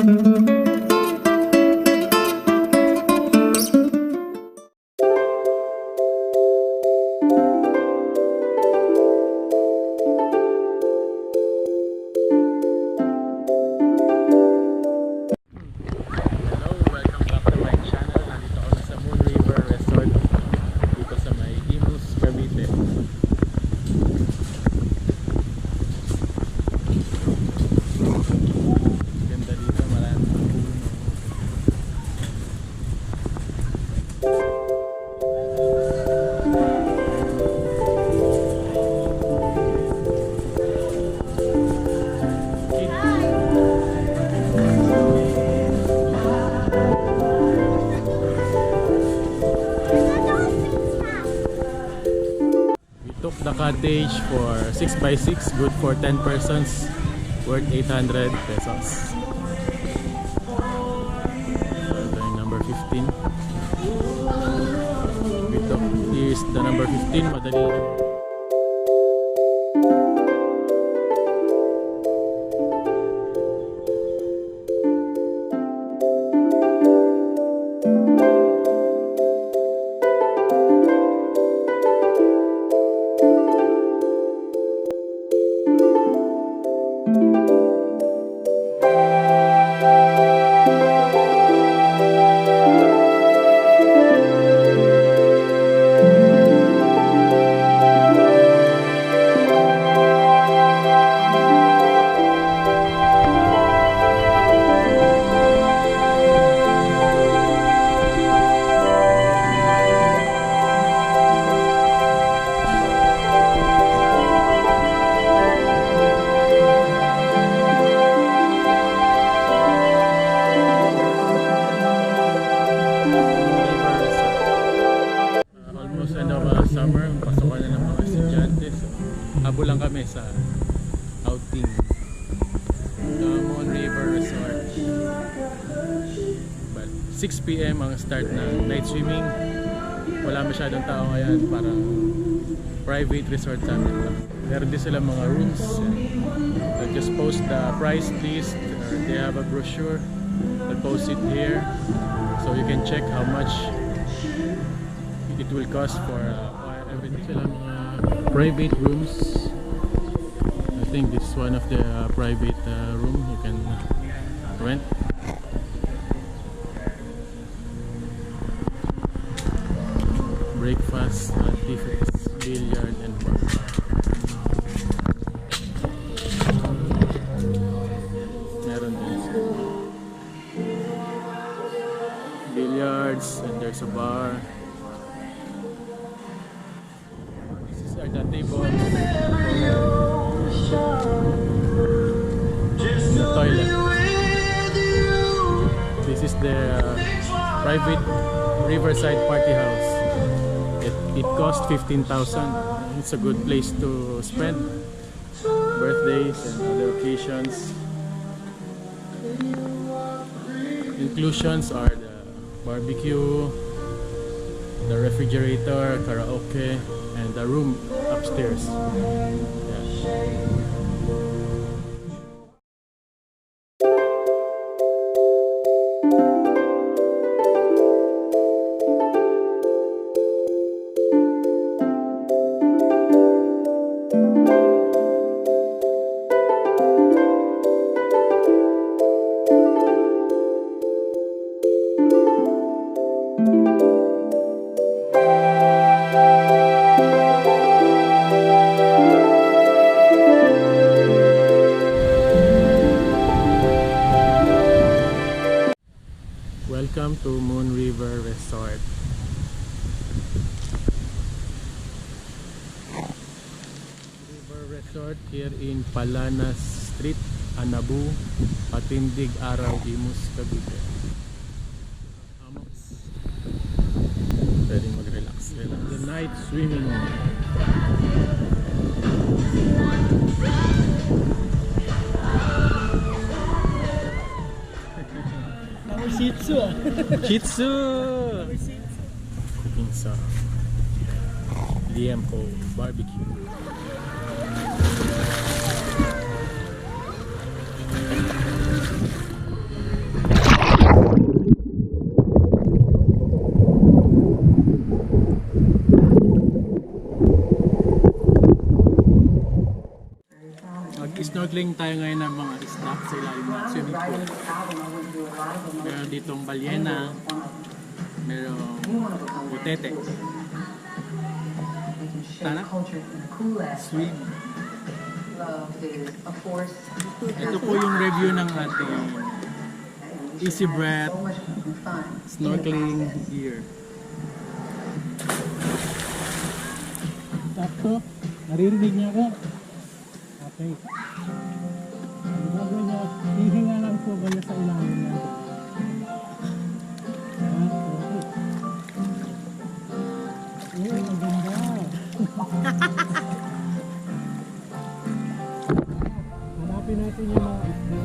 welcome back to my channel. Nandito ako sa Moonriver Resort dito sa may Imus Cavite. Ganda dito, maraming puno. Took the cottage for 6x6, good for 10 persons, worth 800 pesos. So ito yung number 15. We took, here's the number 15, madali. Summer, pasokan na ng mga estudyante, so habol lang kami sa outing sa Moonriver Resort. But 6 PM ang start ng night swimming. Wala masyadong tao ngayon, parang private resort sa amin lang. Meron din sila mga rooms. They'll just post the price list, or they have a brochure. They'll post it here so you can check how much it will cost for everything. Sila mga private rooms. I think this is one of the private room you can rent. Breakfast, activities, billiard and bar. Meron din billiards and there's a bar. The table, the toilet. This is the private riverside party house. It cost 15,000. It's a good place to spend birthdays and other occasions. Inclusions are the barbecue, the refrigerator, karaoke, and the room upstairs. Yeah. Welcome to Moonriver Resort. River Resort here in Palanas Street, Anabu, Patindig, Araw, Imus, Cavite. Pwedeng mag-relax. The night swimming. Shih Tzu. Shih Tzu. Cooking sa Liempo barbecue. snorkeling tayo ngayon ng mga isda sa ilalim ng swimming pool. Meron ditong balyena, merong butete. Tara, swim. Ito po yung review ng ating Easy Breath snorkeling gear. Sakto. Naririnig niya ako. Okay. Ang gagawin niya, hihinga lang po kayo sa ilalim niya. Okay. Uy, ang ganda. Hanapin natin yung mga isda.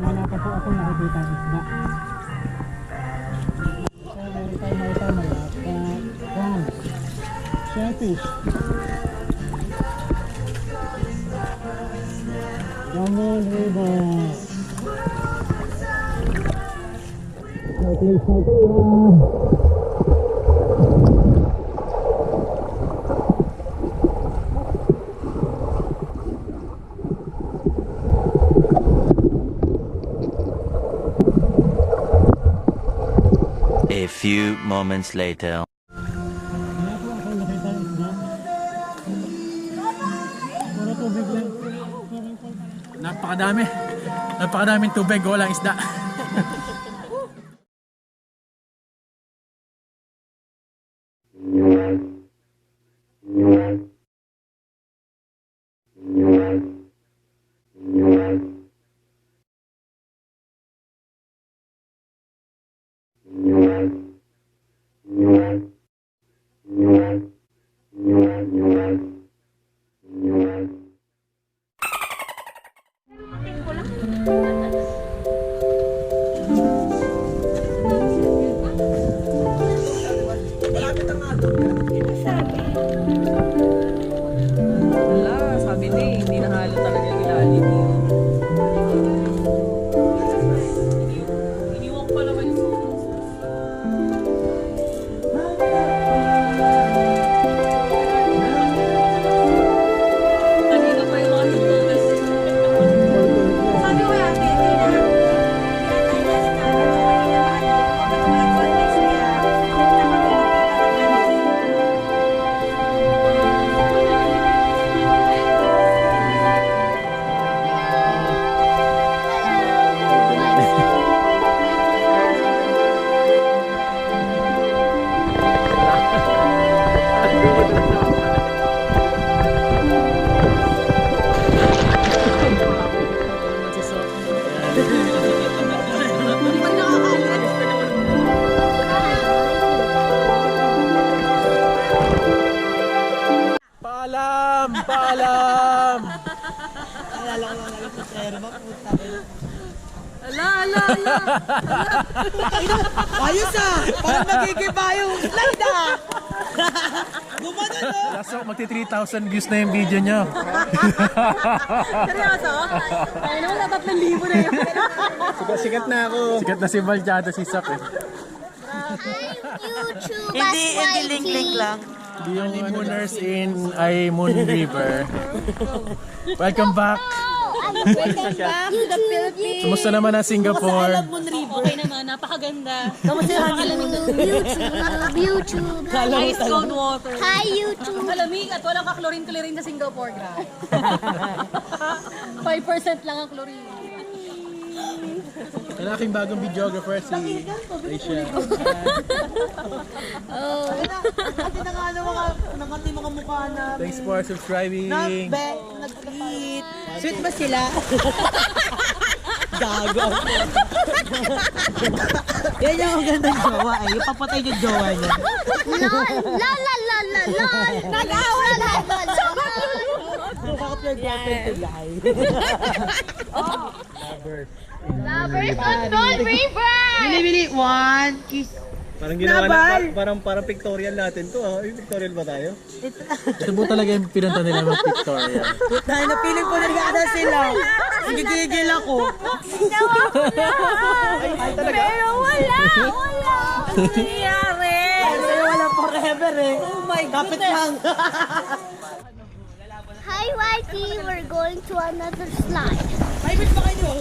Wala pa po ako nakikita ng isda. So, meron tayo makita mga prawns, shellfish, Moonriver. A few moments later. Wala po ako nakita ng isda. Puro tubig lang. Napakadaming tubig, walang isda. Wala, sabi niya hindi nahalo talaga yung ilalim niyo. Iniwan ko pa naman yung susunod. Kanina pa yung mga tutugas. Sabi ko yan, hindi na. Paalam! Paalam! Alala ko lang ngayon sa serva, puta. Ala! Ayos ah! Parang nagigiba yung slide ah! Gumano no? Laso, magti 3,000 views na yung video nyo. Seryoso? Ay naman, 3,000 na yun. Sikat na ako. Sikat na si Val tsaka si Sak eh. Hindi link lang. Yung honeymooners in Moonriver. Welcome back. Welcome back to the Philippines. Kumusta naman ang Singapore? Okay naman, napakaganda. YouTube. Ice cold water. Hi, YouTube. Malamig at walang ka-chlorine-chlorine sa Singapore, grabe. 5% lang ang chlorine. Ang aking bagong videographer si Rachel. Kasi nakati mga mukha na Thanks for subscribing. nag-tweet. Sweet ba sila? Gago. Yan yung magandang jowa eh. Yung papatay yung jowa niya. Lol. Nag-awa na. Bakit yung girlfriend ko guys? Lovers on Moonriver. Bili. One kiss. Parang ginawa na, parang pictorial natin to. Pictorial ba tayo? Ito po talaga yung pinunta nila mga pictorial. Dahil napiling ko na sila. Nagigigil ako. Pero wala! Ano nangyayari? Sa'yo wala forever eh. Oh my God. Kapit lang. Hi, Whitey. We're going to another slide. Private ba kayo?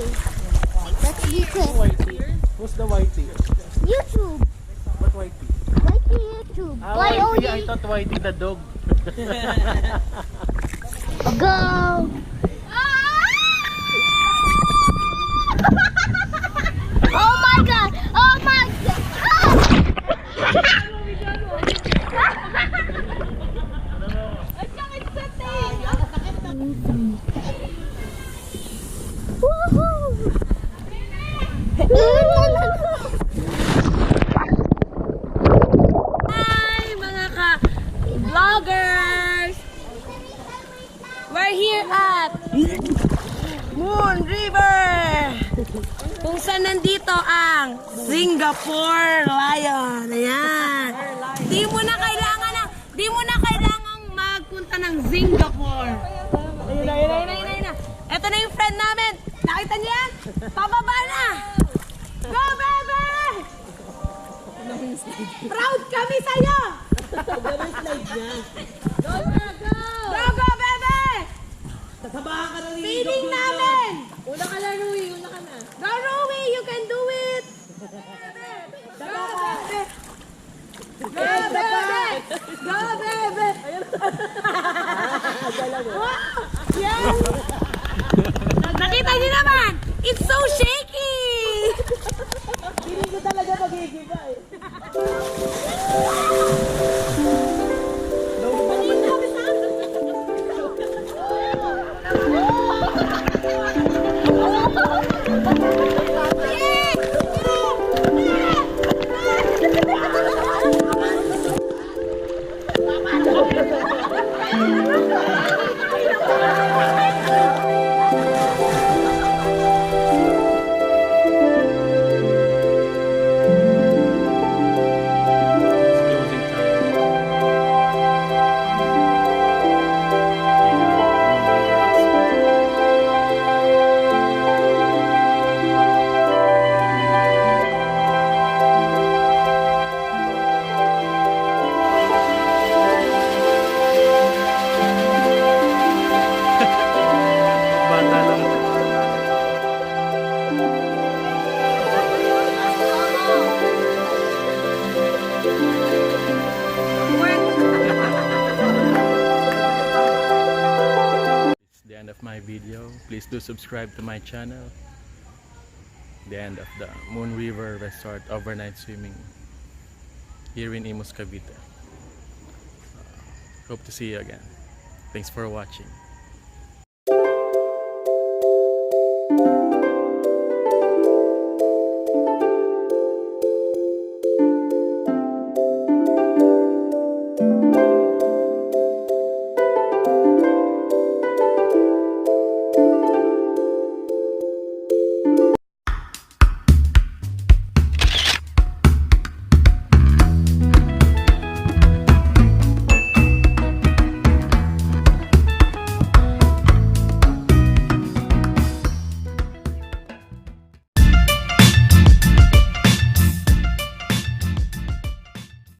That's YouTube. Who's the whitey? YouTube. What whitey? Whitey YouTube. Whitey, I thought whitey the dog. Go. Oh my God. Oh my God. Hi mga ka-vloggers! We're here at Moonriver! kung saan nandito ang Singapore Lion. Ayan. di mo na kailangan magpunta ng Singapore. Ayun na. Ito na yung friend namin. Nakita niyo yan? Pababa na! Go, baby! Proud kami sa'yo! Go, baby! Tasabahan ka na rin. Feeling namin! Una ka na, Rui. Una ka na. Go, Rui! You can do it! Go, baby! Go, baby! Go, baby! Wow! Yes! Nakita niyo naman! It's so shaky! Feeling ko talaga magigiba eh. Closing time. Bata lang. It's the end of my video. Please do subscribe to my channel. The end of the Moonriver Resort overnight swimming here in Imus Cavite. Hope to see you again. Thanks for watching.